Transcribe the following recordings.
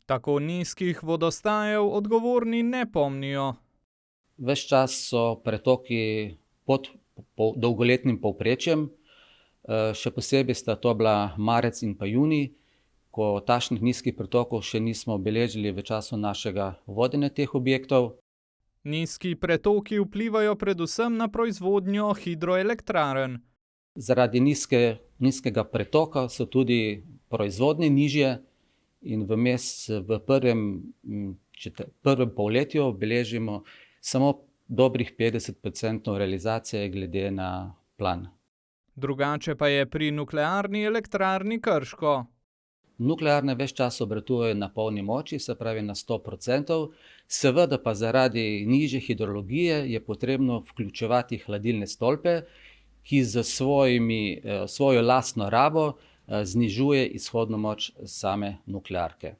Tako nizkih vodostajev odgovorni ne pomnijo. Ves čas so pretoki pod dolgoletnim povprečjem, še posebej sta to bila marec in pa junij, ko takšnih nizkih pretokov še nismo beležili v času našega vodenja teh objektov. Nizki pretoki vplivajo predvsem na proizvodnjo hidroelektrarn. Zaradi nizkega pretoka so tudi proizvodnje nižje in v prvem polletju beležimo samo dobrih 50% realizacije glede na plan. Drugače pa je pri nuklearni elektrarni Krško. Nuklearne ves čas obratujejo na polni moči, se pravi na 100%, seveda pa zaradi nižje hidrologije je potrebno vključevati hladilne stolpe, ki z svojo lastno rabo znižuje izhodno moč same nuklearke.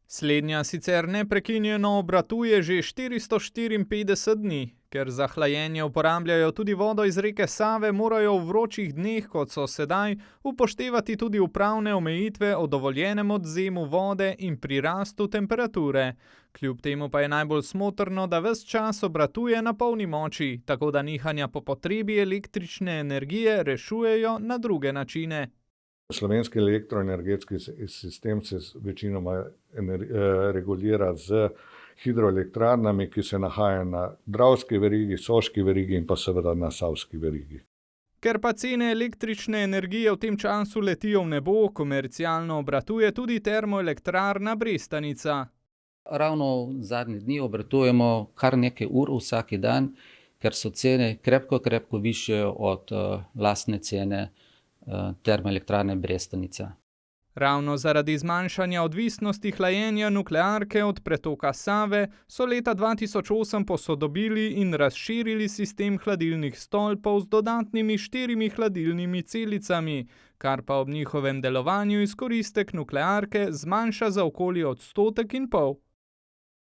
Slednja sicer neprekinjeno obratuje že 454 dni. Ker za hlajenje uporabljajo tudi vodo iz reke Save, morajo v vročih dneh, kot so sedaj, upoštevati tudi upravne omejitve o dovoljenem odvzemu vode in prirastu temperature. Kljub temu pa je najbolj smotrno, da ves čas obratuje na polni moči, tako da nihanja po potrebi električne energije rešujejo na druge načine. Slovenski elektroenergetski sistem se večinoma regulira z hidroelektrarnami, ki se nahajajo na Dravski verigi, Soški verigi in pa seveda na Savski verigi. Ker pa cene električne energije v tem času letijo v nebo, komercialno obratuje tudi termoelektrarna Brestanica. Ravno v zadnjih dni obratujemo kar nekaj ur vsak dan, ker so cene krepko višje od lastne cene termoelektrarne Brestanica. Ravno zaradi zmanjšanja odvisnosti hlajenja nuklearke od pretoka Save so leta 2008 posodobili in razširili sistem hladilnih stolpov z dodatnimi 4 hladilnimi celicami, kar pa ob njihovem delovanju izkoristek nuklearke zmanjša za okoli 1,5 %.